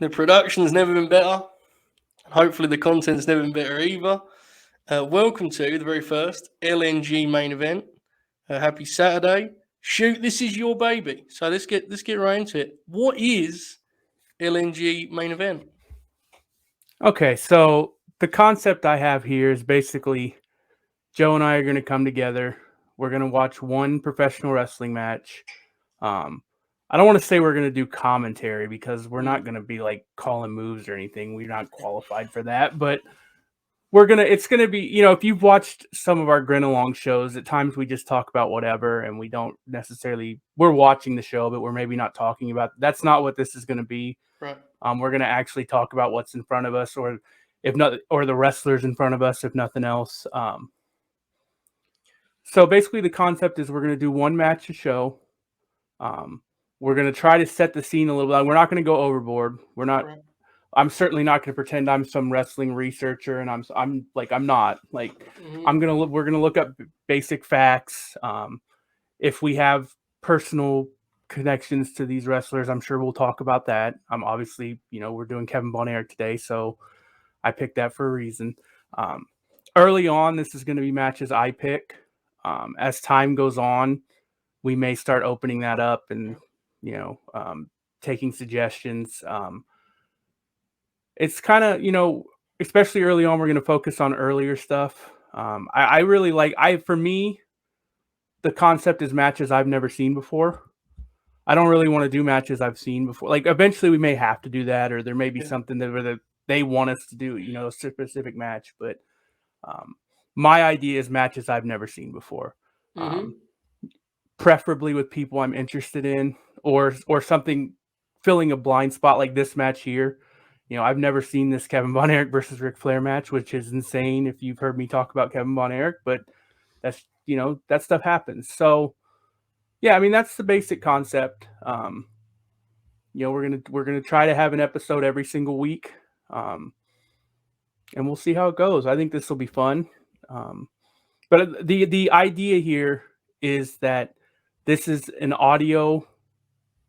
The production's never been better. Hopefully the content's never been better either. Welcome to the very first LNG Main Event. Happy Saturday. Shoot, this is your baby. So let's get right into it. What is LNG Main Event? Okay, so the concept I have here is basically Joe and I are going to come together. We're going to watch one professional wrestling match. I don't want to say we're going to do commentary because we're not going to be like calling moves or anything. We're not qualified for that, but it's going to be, if you've watched some of our Grin Along shows, at times we just talk about whatever and we don't necessarily, we're watching the show, but we're maybe not talking about, that's not what this is going to be. Right. We're going to actually talk about what's in front of us, or if not, or the wrestlers in front of us, if nothing else. So basically the concept is we're going to do one match a show. We're going to try to set the scene a little bit. We're not going to go overboard. We're not, Right. I'm certainly not going to pretend I'm some wrestling researcher, and I'm not like, Mm-hmm. we're going to look up basic facts. If we have personal connections to these wrestlers, I'm sure we'll talk about that. Obviously, we're doing Kevin Von Erich today, so I picked that for a reason. Early on, this is going to be matches I pick. As time goes on, we may start opening that up and, taking suggestions. It's kind of, especially early on, we're going to focus on earlier stuff. I really like, for me, the concept is matches I've never seen before. I don't really want to do matches I've seen before. Like, eventually we may have to do that, or there may be something that they want us to do, a specific match. But my idea is matches I've never seen before. Preferably with people I'm interested in, or something filling a blind spot like this match here. I've never seen this Kevin Von Erich versus Ric Flair match, which is insane if you've heard me talk about Kevin Von Erich, but that's, that stuff happens. So, yeah, I mean, that's the basic concept. We're going to try to have an episode every single week. And we'll see how it goes. I think this will be fun. But the idea here is that this is an audio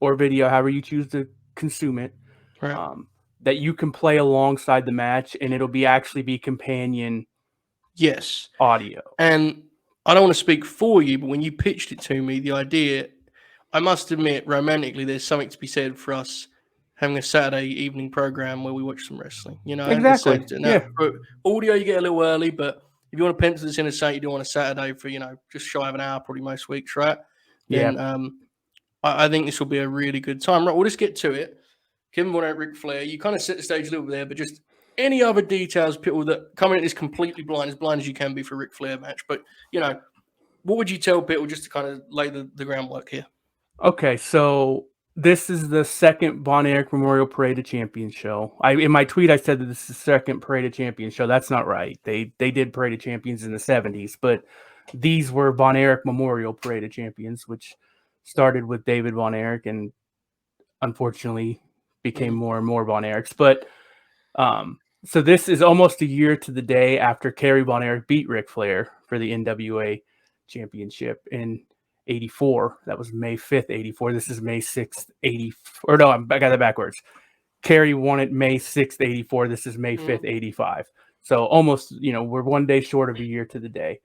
or video, however you choose to consume it, Right. that you can play alongside the match, and it'll actually be companion audio. And I don't want to speak for you, but when you pitched it to me, the idea, I must admit, romantically, there's something to be said for us having a Saturday evening program where we watch some wrestling. Exactly. Now, for audio, you get a little early, but if you want to pencil this in and say you do on a Saturday for, just shy of an hour, probably most weeks, right? Then I think this will be a really good time. Right, we'll just get to it. Kevin Von Erich, Ric Flair, you kind of set the stage a little bit there, but just any other details, people that come in at this completely blind as you can be for a Ric Flair match. But, what would you tell people just to kind of lay the groundwork here? Okay, so this is the second Von Erich Memorial Parade of Champions show. In my tweet, I said that this is the second Parade of Champions show. That's not right. They did Parade of Champions in the 70s, but these were Von Erich Memorial Parade of Champions, which started with David Von Erich and unfortunately became more and more Von Erichs. But so this is almost a year to the day after Kerry Von Erich beat Ric Flair for the NWA championship in 84. That was May 5th, 84. This is May 6th, 84. Or no, I got that backwards. Kerry won it May 6th, 84. This is May 5th, 85. So almost, we're 1 day short of a year to the day.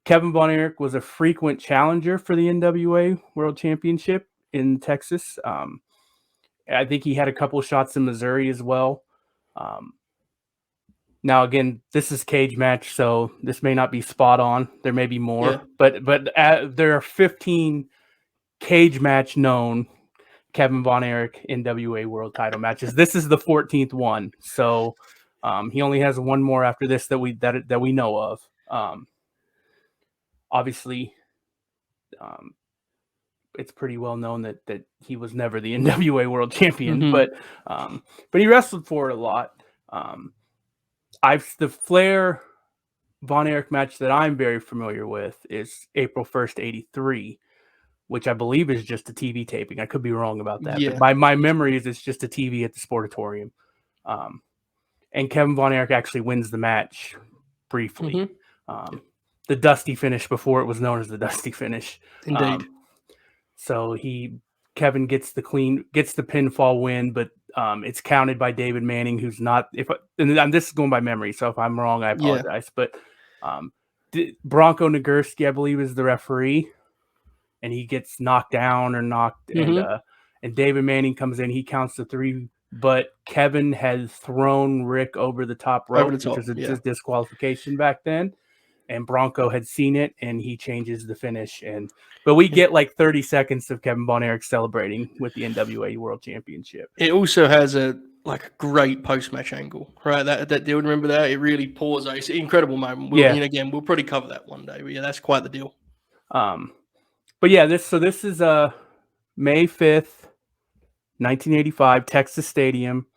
Kevin Von Erich was a frequent challenger for the NWA World Championship in Texas. I think he had a couple of shots in Missouri as well. Now, again, this is cage match, so this may not be spot on. There may be more, but there are 15 cage match known Kevin Von Erich NWA World Title matches. This is the 14th one, so he only has one more after this that we know of. Obviously, it's pretty well known that he was never the NWA World Champion, but he wrestled for it a lot. The Flair Von Erich match that I'm very familiar with is April 1st, 83, which I believe is just a TV taping. I could be wrong about that, but my memory is it's just a TV at the Sportatorium. And Kevin Von Erich actually wins the match briefly. The Dusty finish before it was known as the Dusty finish. Indeed. So Kevin gets the pinfall win, but It's counted by David Manning, who's not. And this is going by memory, so if I'm wrong, I apologize. But Bronco Nagurski, I believe, is the referee, and he gets knocked down or knocked, and David Manning comes in. He counts to 3, but Kevin has thrown Rick over the top rope, which was a disqualification back then. And Bronco had seen it, and he changes the finish. But we get like 30 seconds of Kevin Von Erich celebrating with the NWA World Championship. It also has a great post-match angle, right? That deal, remember that? It really pours out. It's an incredible moment. Again, we'll probably cover that one day. But yeah, that's quite the deal. But yeah, this is May 5th, 1985, Texas Stadium.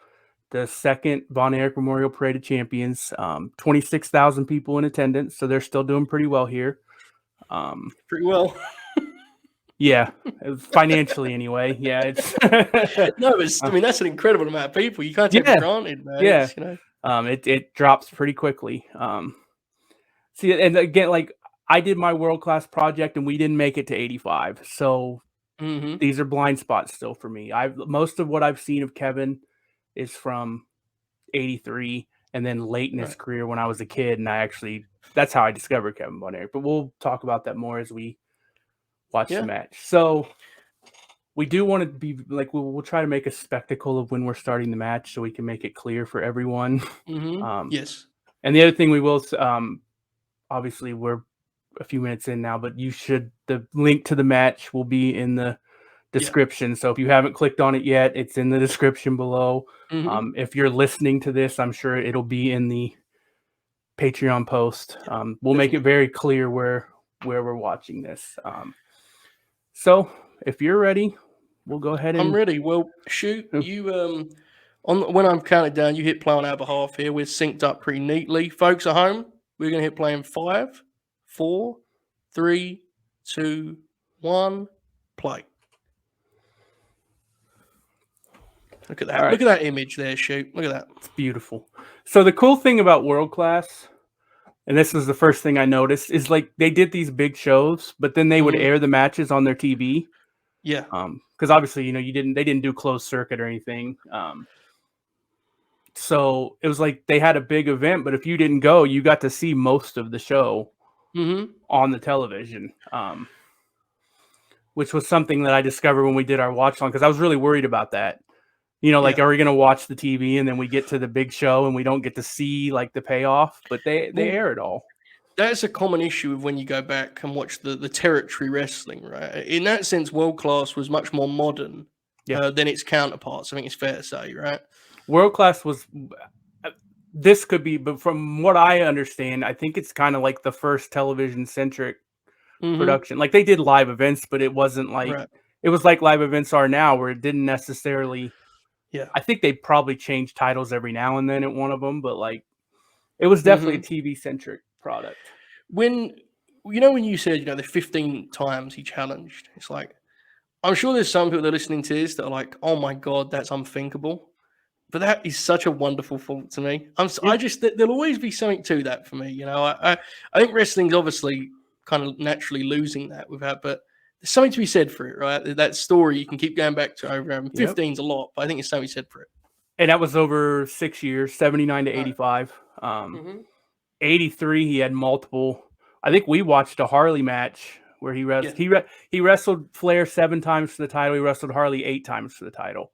The second Von Erich Memorial Parade of Champions, 26,000 people in attendance, so they're still doing pretty well here. Pretty well. Yeah, financially anyway. Yeah, it's that's an incredible amount of people. You can't take it for granted, man. Yeah, it drops pretty quickly. See, and again, like I did my world class project, and we didn't make it to 85, so these are blind spots still for me. Most of what I've seen of Kevin is from 83 and then late in his career when I was a kid, and that's how I discovered Kevin Von Erich. But we'll talk about that more as we watch the match. So we do want to be like, we'll try to make a spectacle of when we're starting the match so we can make it clear for everyone. Yes. And the other thing we will, obviously we're a few minutes in now, but the link to the match will be in the description. So if you haven't clicked on it yet, it's in the description below. If you're listening to this, I'm sure it'll be in the Patreon post. We'll make it very clear where we're watching this. So if you're ready, we'll go ahead and... I'm ready. Well, shoot, you when I'm counted down, you hit play on our behalf here. We're synced up pretty neatly. Folks at home, we're going to hit play in 5, 4, 3, 2, 1, play. Look at that. Right. Look at that image there, Shoot. Look at that. It's beautiful. So the cool thing about World Class, and this was the first thing I noticed, is like they did these big shows, but then they would air the matches on their TV. Yeah. Because obviously, they didn't do closed circuit or anything. So it was like they had a big event, but if you didn't go, you got to see most of the show on the television. Which was something that I discovered when we did our watch along, because I was really worried about that. Are we going to watch the TV and then we get to the big show and we don't get to see like the payoff? But they air it all. That's a common issue of when you go back and watch the territory wrestling, right? In that sense, World Class was much more modern than its counterparts. I think it's fair to say, right? World Class was... This could be, but from what I understand, I think it's kind of like the first television-centric production. Like they did live events, but it wasn't like... It was like live events are now, where it didn't necessarily... Yeah, I think they probably changed titles every now and then at one of them, but like it was definitely a TV-centric product. When you said, the 15 times he challenged, it's like, I'm sure there's some people that are listening to this that are like, oh my God, that's unthinkable. But that is such a wonderful thought to me. There'll always be something to that for me. I think wrestling's obviously kind of naturally losing that with that, but there's something to be said for it, right? That story you can keep going back to over. 15's a lot, but I think there's something to be said for it. And that was over 6 years, 79 to 85. 83, he had multiple. I think we watched a Harley match where he wrestled. He wrestled Flair 7 times for the title. He wrestled Harley 8 times for the title.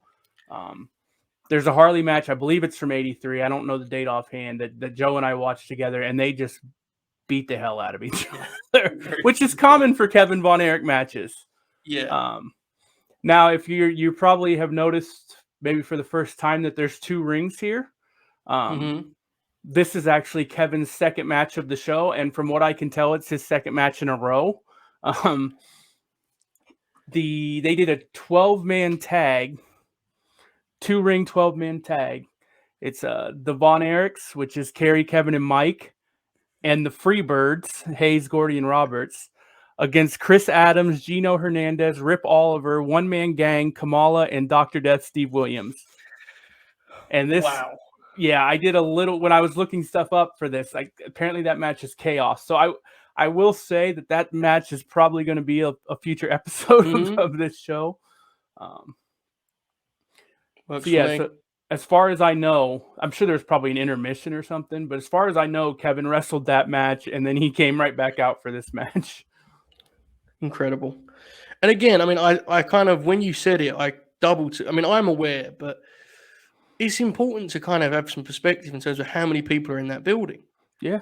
There's a Harley match. I believe it's from 83. I don't know the date offhand that Joe and I watched together, and they just beat the hell out of each other, which is common for Kevin Von Erich matches. Yeah. Now, if you probably have noticed maybe for the first time that there's 2 rings here. This is actually Kevin's second match of the show, and from what I can tell, it's his second match in a row. They did a 12-man tag, 2-ring 12-man tag. It's the Von Erichs, which is Kerry, Kevin, and Mike, and the Freebirds, Hayes, Gordy, and Roberts, against Chris Adams, Gino Hernandez, Rip Oliver, One Man Gang, Kamala, and Dr. Death, Steve Williams. And this, I did a little, when I was looking stuff up for this, apparently that match is chaos. So I will say that match is probably going to be a future episode of this show. Works So for yeah, me. so as far as I know, I'm sure there's probably an intermission or something, but as far as I know, Kevin wrestled that match and then he came right back out for this match. Incredible. And again, I mean, I kind of, when you said it, I I mean, I'm aware, but it's important to kind of have some perspective in terms of how many people are in that building. Yeah.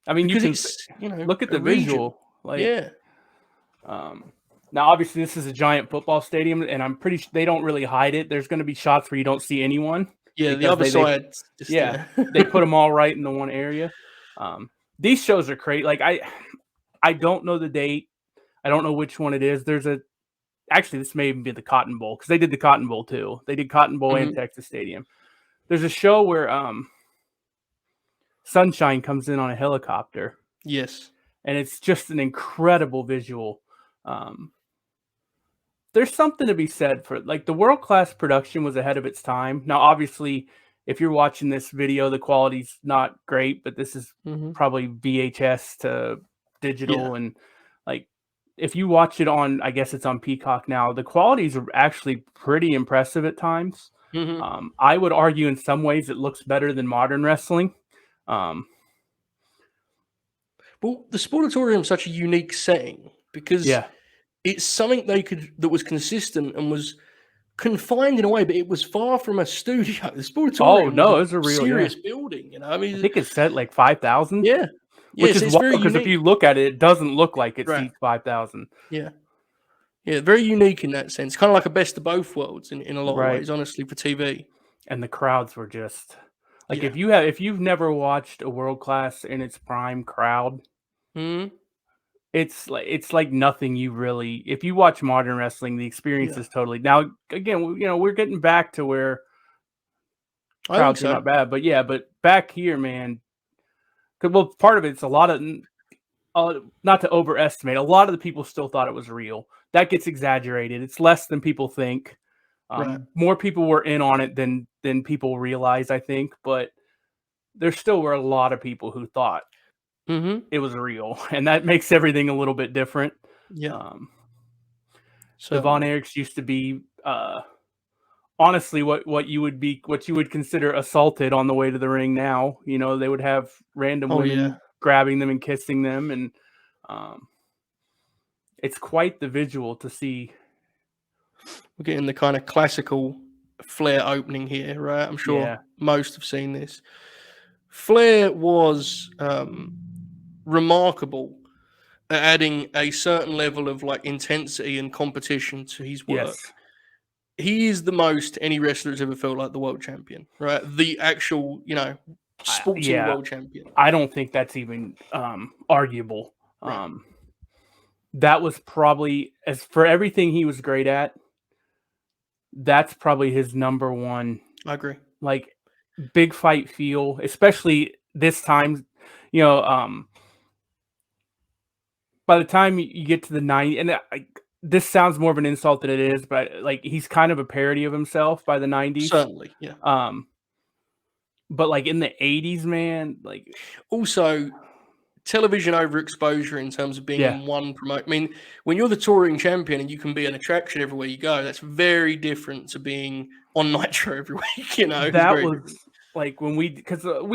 I mean, you Because can it's, you know, look at a the region. visual. Like, Yeah. now obviously this is a giant football stadium, and I'm pretty sure they don't really hide it. There's going to be shots where you don't see anyone Yeah, the because other they side, just, yeah, yeah. they put them all right in the one area. These shows are great. Like I don't know the date. I don't know which one it is. Actually, this may even be the Cotton Bowl because they did the Cotton Bowl too. They did Cotton Bowl and Texas Stadium. There's a show where Sunshine comes in on a helicopter. Yes. And it's just an incredible visual. There's something to be said for like the world-class production was ahead of its time. Now, obviously, if you're watching this video, the quality's not great, but this is probably VHS to digital. And like, if you watch it on, I guess it's on Peacock now, the qualities are actually pretty impressive at times. I would argue in some ways it looks better than modern wrestling. Well, the Sportatorium is such a unique setting because it's something that was consistent and was confined in a way, but it was far from a studio. The Sportatorium no, it was was a a real serious building. You know, I mean, I think it's set like 5,000. yeah, Which yes, is it's wild very because if unique. you look at it, it doesn't look like it Right. seats 5,000. Yeah, very unique in that sense. Kind of like a best of both worlds in a lot of ways, honestly, for TV. And the crowds were just like if you've never watched a world class in its prime crowd, it's like nothing you really. If you watch modern wrestling, the experience is totally. Now again, we're getting back to where crowds are not bad, but back here, man. Well, part of it's a lot of. Not to overestimate, a lot of the people still thought it was real. That gets exaggerated. It's less than people think. More people were in on it than people realize, I think. But there still were a lot of people who thought it was real, and that makes everything a little bit different. Yeah. The Von Erichs used to be, honestly, what you would consider assaulted on the way to the ring. Now, they would have random women grabbing them and kissing them, and it's quite the visual to see. We're getting the kind of classical Flair opening here, right? I'm sure most have seen this. Flair was remarkable at adding a certain level of like intensity and competition to his work. He is the most any wrestler has ever felt like the world champion, right? The actual, sporting world champion. I don't think that's even arguable. That was probably, as for everything he was great at, that's probably his number one. I agree. Like big fight feel, especially this time, by the time you get to the 90s, and this sounds more of an insult than it is, but like he's kind of a parody of himself by the 90s. Certainly, yeah. But like in the 80s, man, like also television overexposure in terms of being in one promote. I mean, when you're the touring champion and you can be an attraction everywhere you go, that's very different to being on Nitro every week. That was like when we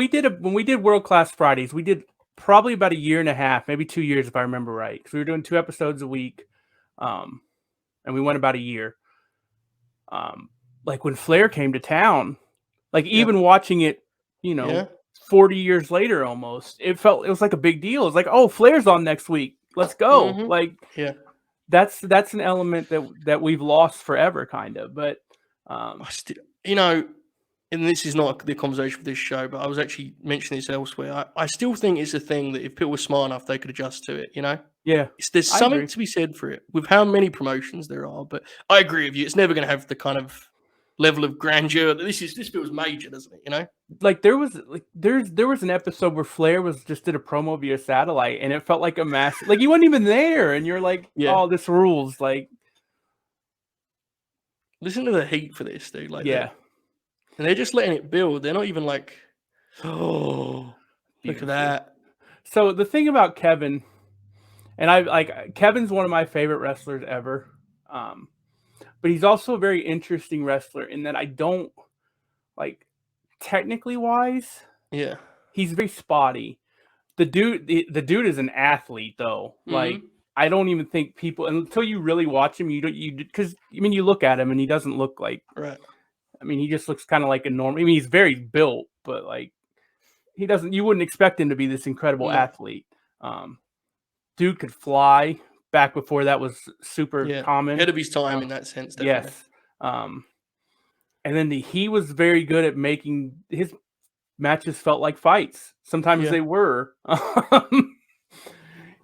did World Class Fridays, we did probably about a year and a half, maybe 2 years if I remember right, because we were doing 2 episodes a week, and we went about a year. Like when Flair came to town, like even watching it, 40 years later almost, it was like a big deal. It's like, oh, Flair's on next week, let's go. Like that's an element that we've lost forever, kind of. But and this is not the conversation for this show, but I was actually mentioning this elsewhere. I still think it's a thing that if people were smart enough, they could adjust to it. There's something to be said for it with how many promotions there are. But I agree with you; it's never going to have the kind of level of grandeur. This feels major, doesn't it? Like there was an episode where Flair just did a promo via satellite, and it felt like a massive. Like he wasn't even there, and you're like, oh, this rules. Like, listen to the heat for this, dude. Like, and they're just letting it build. They're not even like, oh, look at that. So the thing about Kevin, and Kevin's one of my favorite wrestlers ever. but he's also a very interesting wrestler in that I don't like technically wise. Yeah. He's very spotty. The dude is an athlete though. Like I don't even think people until you really watch him, because you look at him and he doesn't look like right. I mean, he just looks kind of like a normal. I mean, he's very built, but like you wouldn't expect him to be this incredible athlete. Dude could fly back before that was super common. Ahead of his time in that sense, definitely. Yes. And then he was very good at making his matches felt like fights. Sometimes they were.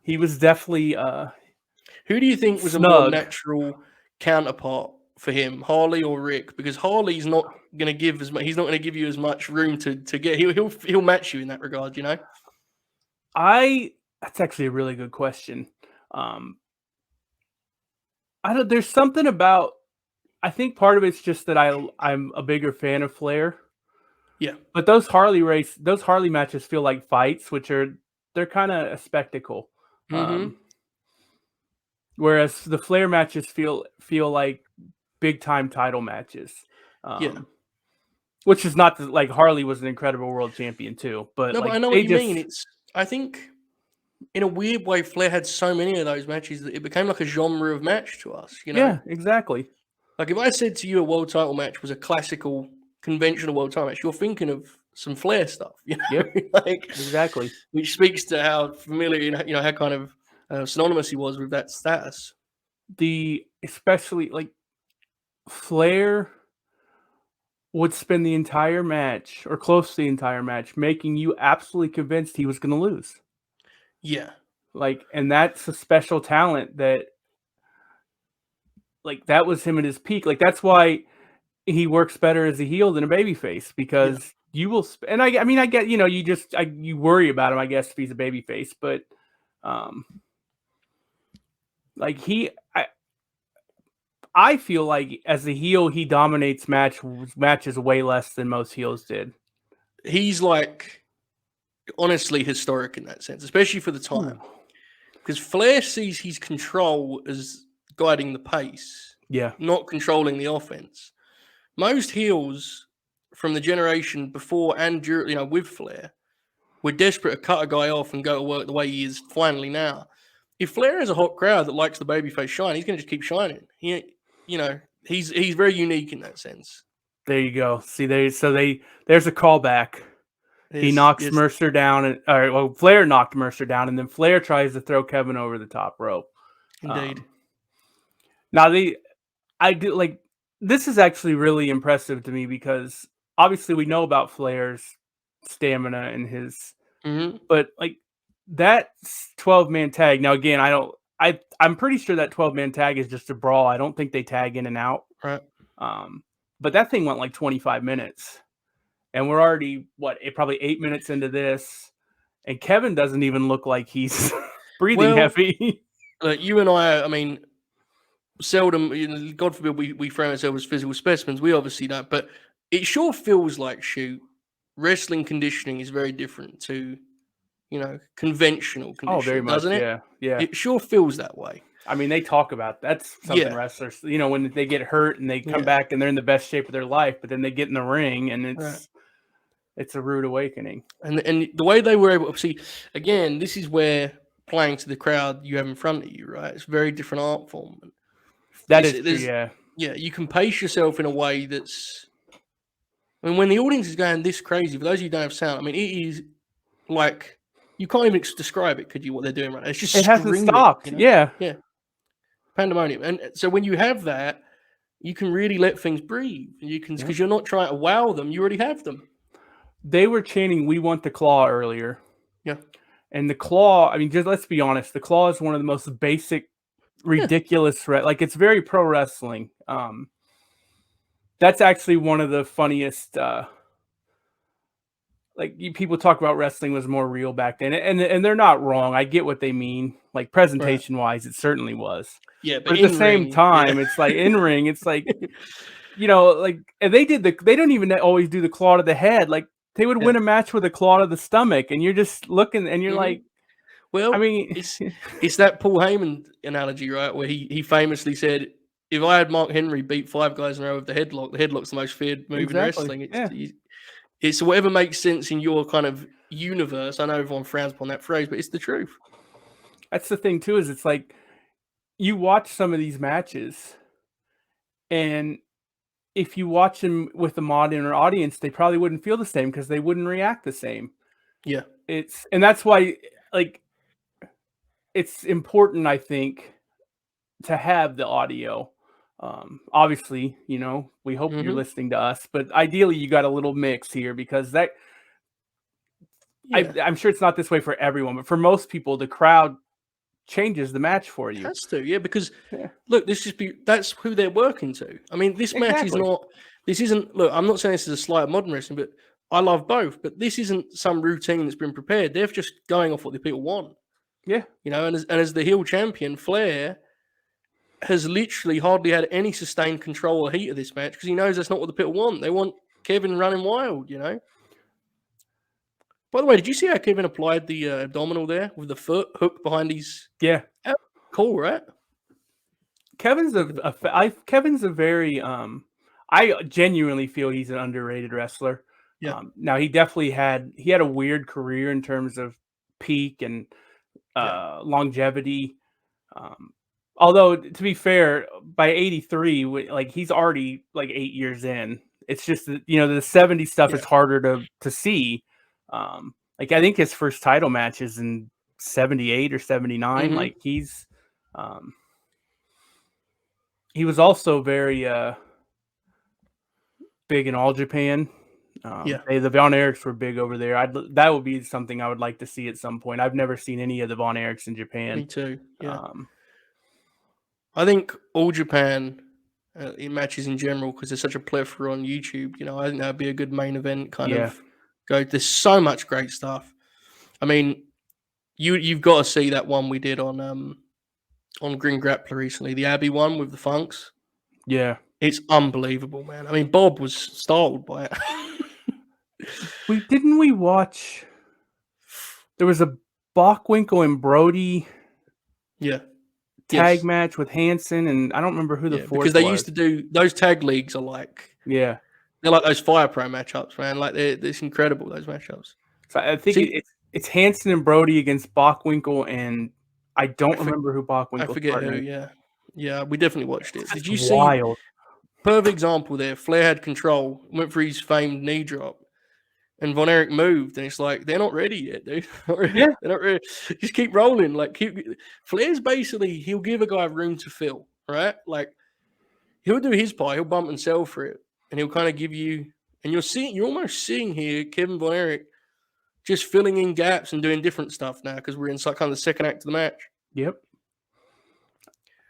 He was definitely who do you think was snug. A more natural counterpart for him, Harley or Rick? Because Harley's not going to give as much. He's not going to give you as much room to get. He'll match you in that regard, you know. That's actually a really good question. There's something about. I think part of it's just that I'm a bigger fan of Flair. Yeah, but those Harley matches feel like fights, which they're kind of a spectacle. Whereas the Flair matches feel like big time title matches. Which is not like Harley was an incredible world champion too, but no, like, but I know what you mean. I think in a weird way, Flair had so many of those matches that it became like a genre of match to us. You know? Yeah, exactly. Like if I said to you a world title match was a classical, conventional world title match, you're thinking of some Flair stuff. You know, yep. Exactly. Which speaks to how familiar, how kind of synonymous he was with that status. Especially like Flair would spend the entire match or close to the entire match making you absolutely convinced he was going to lose. Yeah. Like, and that's a special talent that that was him at his peak. Like, that's why he works better as a heel than a babyface, because you will, and I mean, I get, you worry about him, I guess, if he's a babyface, but I feel like as a heel, he dominates matches way less than most heels did. He's like, honestly, historic in that sense, especially for the time. Because Flair sees his control as guiding the pace, not controlling the offense. Most heels from the generation before and during, with Flair, were desperate to cut a guy off and go to work the way he is finally now. If Flair has a hot crowd that likes the babyface shine, he's going to just keep shining. He's very unique in that sense. There you go. See, there's a callback. He knocks Mercer down, Flair knocked Mercer down, and then Flair tries to throw Kevin over the top rope. Indeed. Now I do like this is actually really impressive to me, because obviously we know about Flair's stamina and his, but like that 12-man tag. Now again, I'm pretty sure that 12-man tag is just a brawl. I don't think they tag in and out. Right. But that thing went like 25 minutes. And we're already, probably 8 minutes into this, and Kevin doesn't even look like he's breathing heavy. You and I mean, seldom, God forbid, we frame ourselves as physical specimens. We obviously don't, but it sure feels like, wrestling conditioning is very different to, conventional conditioning, very much, doesn't it? Yeah. It sure feels that way. I mean, they talk about that's something wrestlers, when they get hurt and they come back and they're in the best shape of their life, but then they get in the ring and it's a rude awakening. And the way they were able to see, again, this is where playing to the crowd you have in front of you, right? It's a very different art form. That is true, yeah. Yeah, you can pace yourself in a way that's, I mean, when the audience is going this crazy, for those of you who don't have sound, I mean, it is like, you can't even describe it, could you, what they're doing right now? It's just it hasn't stopped, Yeah. Pandemonium. And so when you have that, you can really let things breathe. You can, because you're not trying to wow them, you already have them. They were chanting, "We want the claw" earlier. Yeah. And the claw, I mean, just let's be honest, the claw is one of the most basic, ridiculous, like it's very pro wrestling. That's actually one of the funniest, people talk about wrestling was more real back then, and they're not wrong. I get what they mean. Like presentation wise, it certainly was. Yeah, but at the same time, it's like in ring, it's like, and they don't even always do the claw to the head. Like they would win a match with a claw to the stomach, and you're just looking and you're like, well, I mean, it's that Paul Heyman analogy, right? Where he famously said, if I had Mark Henry beat 5 guys in a row with the headlock's the most feared move in wrestling. It's whatever makes sense in your kind of universe. I know everyone frowns upon that phrase, but it's the truth. That's the thing too, is it's like you watch some of these matches, and if you watch them with a modern audience, they probably wouldn't feel the same because they wouldn't react the same. Yeah. And that's why, like, it's important, I think, to have the audio. Obviously, we hope you're listening to us, but ideally you got a little mix here, because I'm sure it's not this way for everyone, but for most people, the crowd changes the match for you. It has to, because look, that's who they're working to. I mean, this match isn't, look, I'm not saying this is a slight of modern wrestling, but I love both, but this isn't some routine that's been prepared. They're just going off what the people want. Yeah. And as the heel champion, Flair has literally hardly had any sustained control or heat of this match because he knows that's not what the people want. They want Kevin running wild, By the way, did you see how Kevin applied the abdominal there with the foot hooked behind his... Yeah. Cool, right? Kevin's a very... I genuinely feel he's an underrated wrestler. Yeah. Now, he definitely had a weird career in terms of peak and longevity. Although, to be fair, by 83, like, he's already like 8 years in. It's just that, the 70s stuff is harder to see. Like, I think his first title match is in 78 or 79. Mm-hmm. Like, he was also very big in All Japan. The Von Erichs were big over there. That would be something I would like to see at some point. I've never seen any of the Von Erichs in Japan. Me too. Yeah. I think All Japan in matches in general, because there's such a plethora on YouTube. I think that'd be a good main event kind of go. There's so much great stuff. I mean, you've got to see that one we did on Grin Grappler recently, the Abbey one with the Funks. Yeah. It's unbelievable, man. I mean, Bob was startled by it. Didn't we watch? There was a Bockwinkel and Brody tag match with Hansen, and I don't remember who the fourth was. Because they used to do those tag leagues are like they're like those Fire Pro matchups, man. Like it's incredible, those matchups. So I think it's Hansen and Brody against Bockwinkel, and I don't remember who Bockwinkel. I forget who. Yeah, we definitely watched it. Did you wild. See? Perfect example there. Flair had control, went for his famed knee drop, and Von Erich moved, and it's like they're not ready yet, dude. They're not ready. Just keep rolling. Like Flair's basically, he'll give a guy room to fill, right? Like he'll do his part, he'll bump and sell for it, and he'll kind of give you. And you're almost seeing here Kevin Von Erich just filling in gaps and doing different stuff now because we're in kind of the second act of the match. Yep.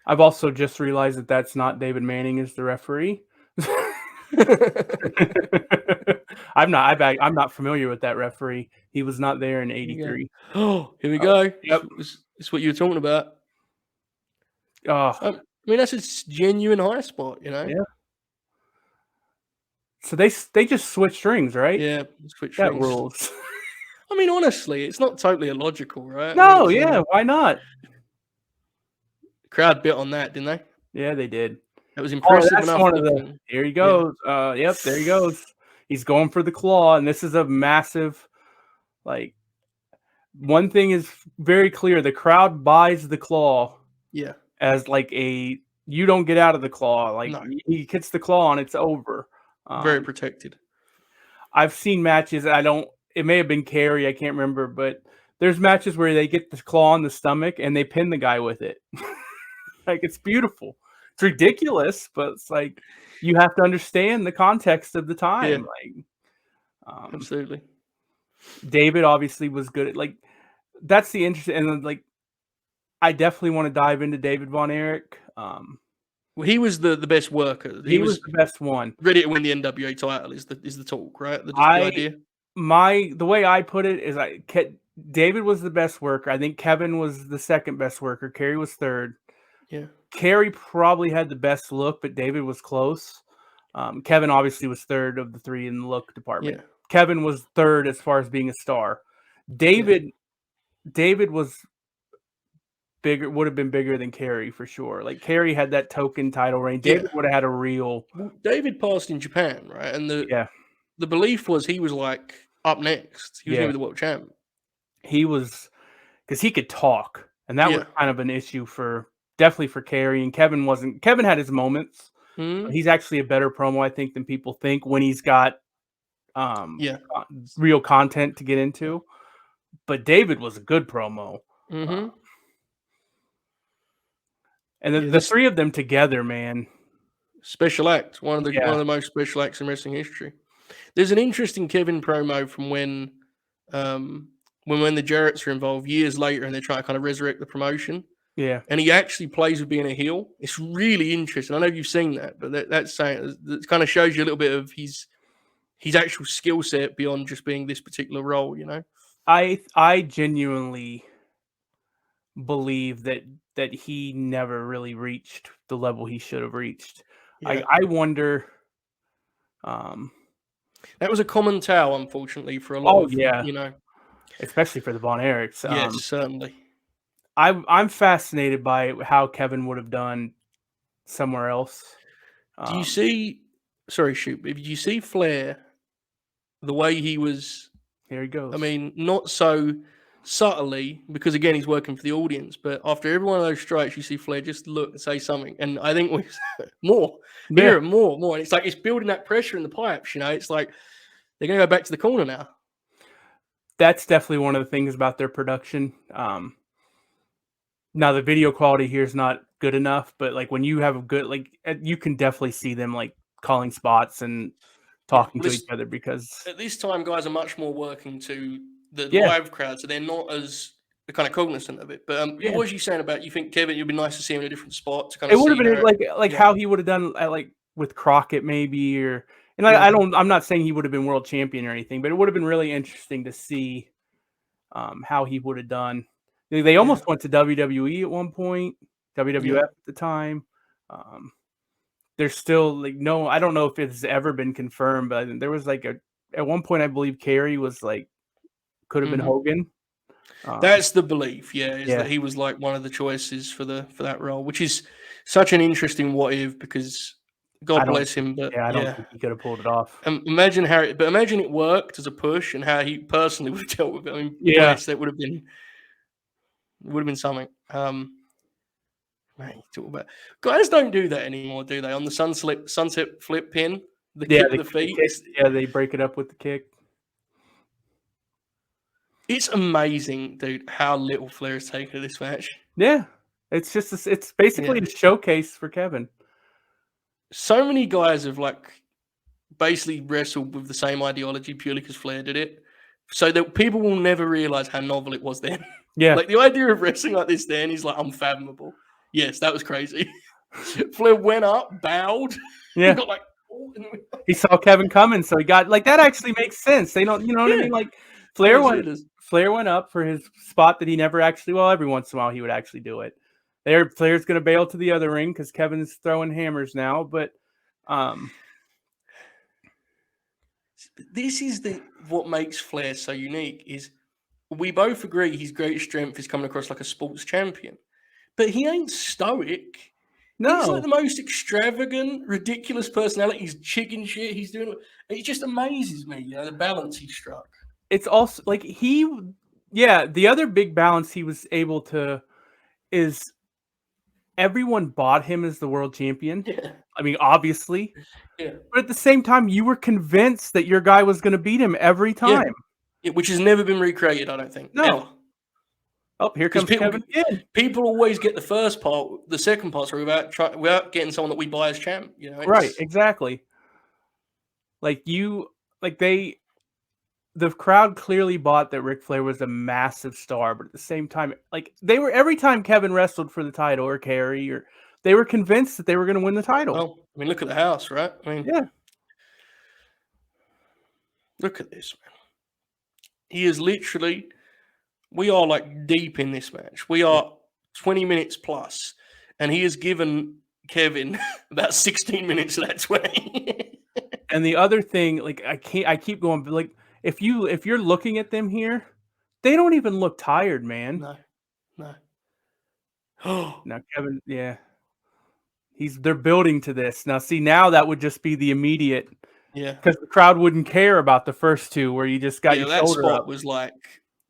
I've also just realized that that's not David Manning as the referee. I'm not familiar with that referee. He was not there in 83. Oh, here we go. Yep. It's what you were talking about. Oh, I mean, that's a genuine high spot, Yeah. So they just switched rings, right? Yeah, switch that rings. Rules. I mean, honestly, it's not totally illogical, right? No, why not? Crowd bit on that, didn't they? Yeah, they did. That was impressive enough. Here he goes. Yep, there he goes. He's going for the claw, and this is a massive, like, one thing is very clear. The crowd buys the claw as like you don't get out of the claw. Like, he hits the claw and it's over. Very protected. I've seen matches. It may have been Kerry. I can't remember, but there's matches where they get the claw on the stomach and they pin the guy with it. Like, it's beautiful. It's ridiculous, but it's like you have to understand the context of the time. Yeah. Like, absolutely. David obviously was good at, like, that's the interesting, and like I definitely want to dive into David Von Erich. Well, he was the best worker. He was the best one. Ready to win the NWA title is the talk, right? The idea. The way I put it is David was the best worker. I think Kevin was the second best worker. Kerry was third. Yeah. Kerry probably had the best look, but David was close. Kevin obviously was third of the three in the look department. Yeah. Kevin was third as far as being a star. David was would have been bigger than Kerry for sure. Like Kerry had that token title reign. Yeah. David would have had a real. Well, David passed in Japan, right? And Yeah. the belief was he was like up next. He was going to be the world champ. He was, because he could talk, and that was kind of an issue definitely for Kerry. And Kevin wasn't. Kevin had his moments. He's actually a better promo, I think, than people think when he's got real content to get into. But David was a good promo. Mm-hmm. And the three of them together, man. Special act. One of the most special acts in wrestling history. There's an interesting Kevin promo from when the Jarretts are involved years later and they're trying to kind of resurrect the promotion. Yeah. And he actually plays with being a heel. It's really interesting. I know you've seen that, but that's saying that kind of shows you a little bit of his actual skill set beyond just being this particular role, you know? I genuinely believe that he never really reached the level he should have reached. Yeah. I wonder. That was a common tale, unfortunately, for a lot of, you know. Especially for the Von Erichs. Yes, certainly. I'm fascinated by how Kevin would have done somewhere else. Do you see? Sorry, shoot. Did you see Flair? The way he was. Here he goes. I mean, not so subtly, because again, he's working for the audience. But after every one of those strikes, you see Flair just look and say something, and I think we more, and it's like it's building that pressure in the pipes. You know, it's like they're going to go back to the corner now. That's definitely one of the things about their production. Now the video quality here is not good enough, but like when you have a good, like you can definitely see them like calling spots and talking to each other, because at this time guys are much more working to the live crowd, so they're not as kind of cognizant of it. But what was you saying about, you think Kevin, it'd be nice to see him in a different spot to kind of it would have been like how he would have done like with Crockett maybe, or and I'm not saying he would have been world champion or anything, but it would have been really interesting to see how he would have done. They almost went to WWE at one point, WWF at the time. There's still like I don't know if it's ever been confirmed, but there was like at one point I believe Kerry was like could have been Hogan. That's the belief, that he was like one of the choices for that role, which is such an interesting what if, because God bless him, but I don't think he could have pulled it off. Imagine imagine it worked as a push and how he personally would have dealt with it. I mean, that would have been something. Man, you talk about guys don't do that anymore, do they? On the sunset flip pin, the kick of the feet. They break it up with the kick. It's amazing, dude, how little Flair has taken to this match. Yeah, it's just it's basically a showcase for Kevin. So many guys have like basically wrestled with the same ideology purely because Flair did it, so that people will never realize how novel it was then. Yeah, like the idea of wrestling like this then is like unfathomable. Yes, that was crazy. Flair went up, bowed. Yeah, got like he saw Kevin coming, so he got like that. Actually makes sense. They don't, you know what I mean? Like Flair went up for his spot that he never actually. Well, every once in a while he would actually do it. Flair's going to bail to the other ring because Kevin's throwing hammers now. But this is what makes Flair so unique. Is we both agree his greatest strength is coming across like a sports champion. But he ain't stoic. No. He's like the most extravagant, ridiculous personality. He's chicken shit. He's doing it. Just amazes me, the balance he struck. It's also like the other big balance he was able to is everyone bought him as the world champion. Yeah. I mean, obviously. Yeah. But at the same time, you were convinced that your guy was going to beat him every time. Yeah, which has never been recreated, I don't think. No. Ever. Oh, here comes Kevin. People always get the first part, the second part, without getting someone that we buy as champ. Right, exactly. The crowd clearly bought that Ric Flair was a massive star, but at the same time, like they were every time Kevin wrestled for the title or Kerry, or they were convinced that they were going to win the title. Well, I mean, look at the house, right? I mean, look at this, man. He is literally. We are like deep in this match. We are 20 minutes plus, and he has given Kevin about 16 minutes of that 20. And the other thing, like I keep going, but like if you're looking at them here, they don't even look tired, man. No. Now Kevin, yeah. They're building to this. Now see, now that would just be the immediate, Yeah. because the crowd wouldn't care about the first two where you just got your That shoulder spot up. was like,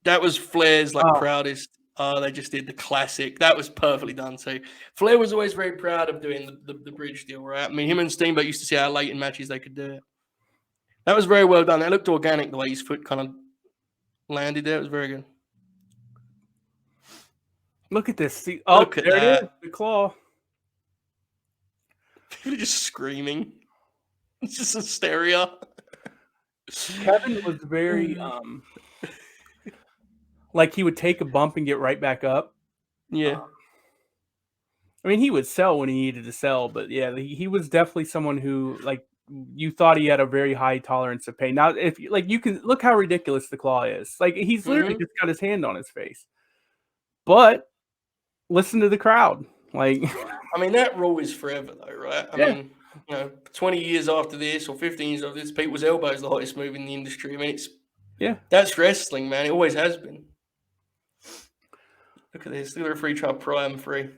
that was Flair's like Oh. proudest. They just did the classic. That was perfectly done too. Flair was always very proud of doing the bridge deal, right? I mean, him and Steamboat used to see how late in matches they could do it. That was very well done. That looked organic the way his foot kind of landed there. It was very good. Look at this. See, Look at there it that. is. The claw. People are just screaming. It's just hysteria. Kevin was very like he would take a bump and get right back up. Yeah. I mean, he would sell when he needed to sell, but yeah, he was definitely someone who, like, you thought he had a very high tolerance of pain. Now, if like you can look how ridiculous the claw is. Like he's literally just got his hand on his face. But listen to the crowd. Like, I mean, that rule is forever, though, right? I mean, 20 years after this or 15 years after this, people's elbow is the hottest move in the industry. I mean, that's wrestling, man. It always has been. Look at this. Look at the referee trying to pry him free.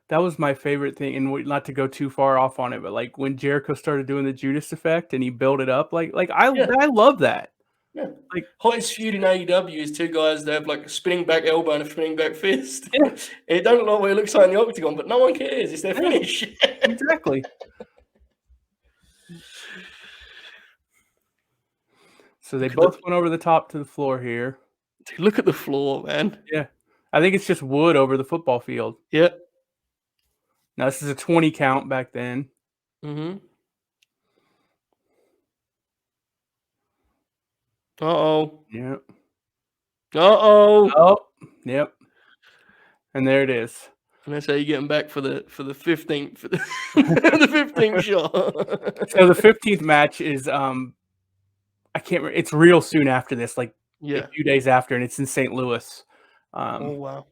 That was my favorite thing, and not to go too far off on it, but like when Jericho started doing the Judas effect and he built it up, I love that. Yeah, like hottest feud in AEW is two guys that have like a spinning back elbow and a spinning back fist. Yeah. It don't look like what it looks like in the octagon, but no one cares. It's their finish. Exactly. So they both went over the top to the floor here. Dude, look at the floor, man. Yeah, I think it's just wood over the football field. Yeah. Now this is a 20 count back then. Mm-hmm. Uh-oh. Yep. Uh-oh. Oh, yep. And there it is. And that's how you get them back for the 15th the 15th shot. So the 15th match is I can't remember. It's real soon after this, like a few days after, and it's in St. Louis. Oh wow.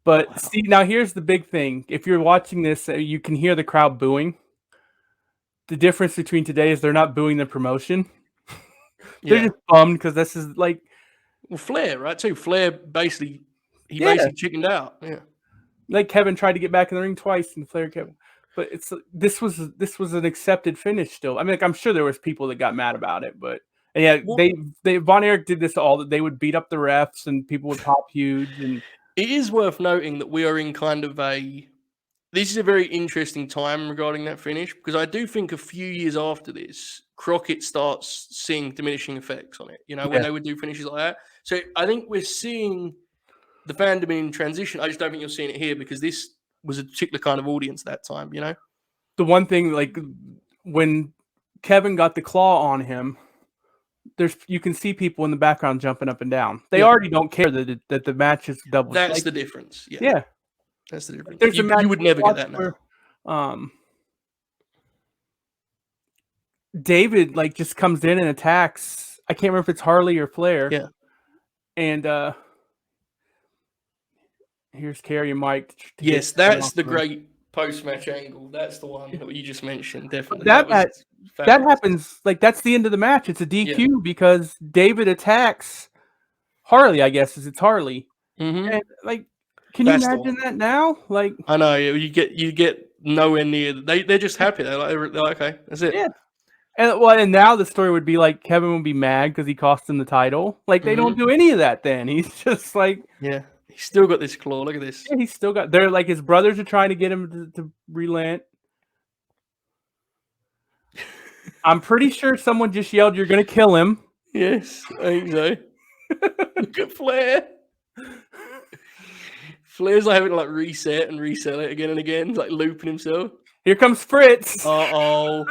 But see, now here's the big thing. If you're watching this, you can hear the crowd booing. The difference between today is they're not booing the promotion. They're just bummed because this is like, well, Flair, right? Too. Flair basically chickened out. Yeah. Like Kevin tried to get back in the ring twice, and Flair kept. But this was an accepted finish still. I mean, like, I'm sure there was people that got mad about it, but yeah, they Von Erich did this all. That they would beat up the refs and people would pop huge. And it is worth noting that we are in kind of this is a very interesting time regarding that finish, because I do think a few years after this, Crockett starts seeing diminishing effects on it, when they would do finishes like that. So I think we're seeing the fandom in transition. I just don't think you're seeing it here because this was a particular kind of audience at that time, The one thing, like, when Kevin got the claw on him, you can see people in the background jumping up and down. They already don't care that the match is double. That's the difference. Yeah. That's the difference. There's a match you would never get that now. Where, David just comes in and attacks. I can't remember if it's Harley or Flair. Yeah. And here's Kerry and Mike. Yes, that's the great post-match angle. That's the one that you just mentioned. Definitely. That happens. Like, that's the end of the match. It's a DQ because David attacks Harley. I guess it's Harley. Mm-hmm. And can you imagine that now? Like, I know you get nowhere near. They're just happy. They're like, okay, that's it. Yeah. And now the story would be like Kevin would be mad because he cost him the title. Like, they don't do any of that. Then he's just like, he's still got this claw. Look at this. Yeah, he's still got. They're like, his brothers are trying to get him to relent. I'm pretty sure someone just yelled, "You're gonna kill him." Yes, I think so. Look at Flair. Flair's like having to reset and resell it again and again, like looping himself. Here comes Fritz. Uh-oh.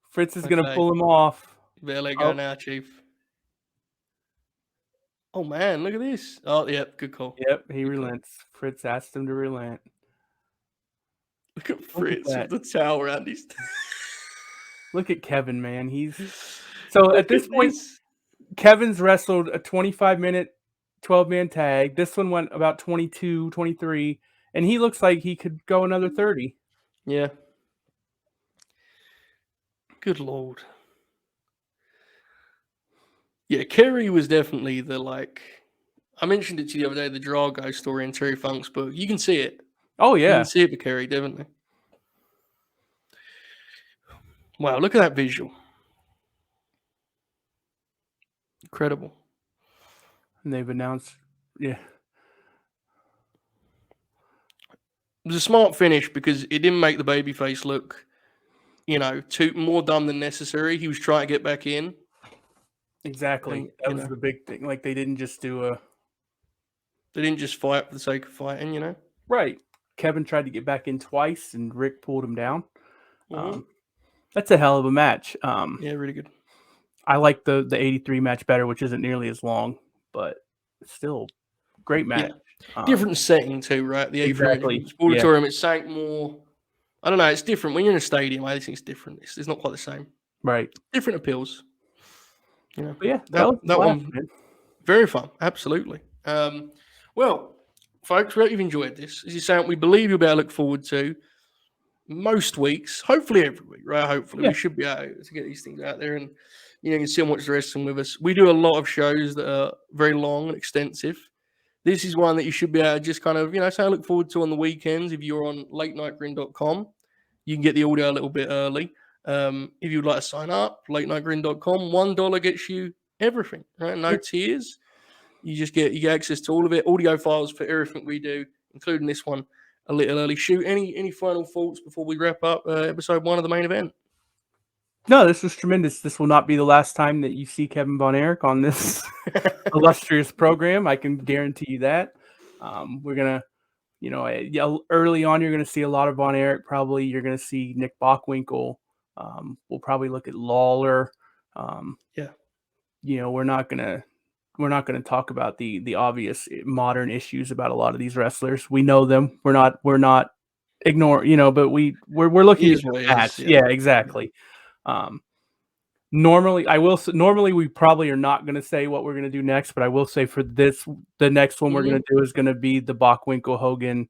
Fritz is gonna pull him off. You better let go now, Chief. Oh man, look at this. Oh, yep, good call. Yep, he relents. Fritz asked him to relent. Look at Fritz with the towel around his. Look at Kevin, man. So at this point, Kevin's wrestled a 25-minute 12-man tag. This one went about 22, 23, and he looks like he could go another 30. Yeah. Good Lord. Yeah, Kerry was definitely the I mentioned it to you the other day, the Drago story in Terry Funk's book. You can see it. Oh You yeah, can see it for Kerry, definitely. Wow, look at that visual. Incredible. and they've announced, yeah, It was a smart finish because it didn't make the babyface look, too more dumb than necessary. He was trying to get back in. exactly. And, That was the big thing. Like they didn't just do they didn't just fight for the sake of fighting, right. Kevin tried to get back in twice, and Rick pulled him down. Mm-hmm. That's a hell of a match. Yeah, really good. I like the 83 match better, which isn't nearly as long, but still great match. Yeah. Different setting too, right? The 83 Exactly. auditorium, it sank more. I don't know. It's different when you're in a stadium. I think it's different. It's not quite the same. Right. Different appeals. But yeah, that was one, man. Very fun. Absolutely. Well, folks, we hope you've enjoyed this. As you're saying, we believe you'll be able to look forward to most weeks, hopefully every week, right? Hopefully we should be able to get these things out there, and you can sit and watch the wrestling with us. We do a lot of shows that are very long and extensive. This is one that you should be able to just kind of, say I look forward to on the weekends. If you're on latenightgrin.com, you can get the audio a little bit early. If you'd like to sign up, latenightgrin.com, $1 gets you everything, right? No tiers. You get access to all of it, audio files for everything we do, including this one a little early. Shoot, any final thoughts before we wrap up episode 1 of the main event? No, this was tremendous. This will not be the last time that you see Kevin Von Erich on this illustrious program. I can guarantee you that. We're going to, early on, you're going to see a lot of Von Erich. Probably you're going to see Nick Bockwinkel. We'll probably look at Lawler. We're not going to talk about the obvious modern issues about a lot of these wrestlers. We know them. We're not ignoring, but we're looking at the past. Yeah, exactly. Normally we probably are not going to say what we're going to do next, but I will say for this, the next one we're going to do is going to be the Bockwinkel Hogan.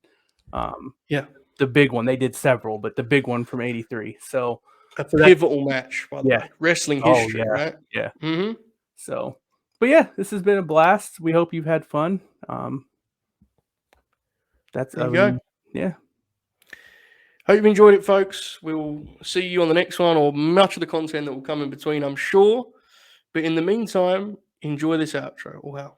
The big one. They did several, but the big one from '83. So a pivotal match, by the way. Wrestling history, right? Yeah. Mm-hmm. So, but yeah, this has been a blast. We hope you've had fun. That's there you go. Yeah. Hope you've enjoyed it, folks. We'll see you on the next one, or much of the content that will come in between, I'm sure. But in the meantime, enjoy this outro. Wow.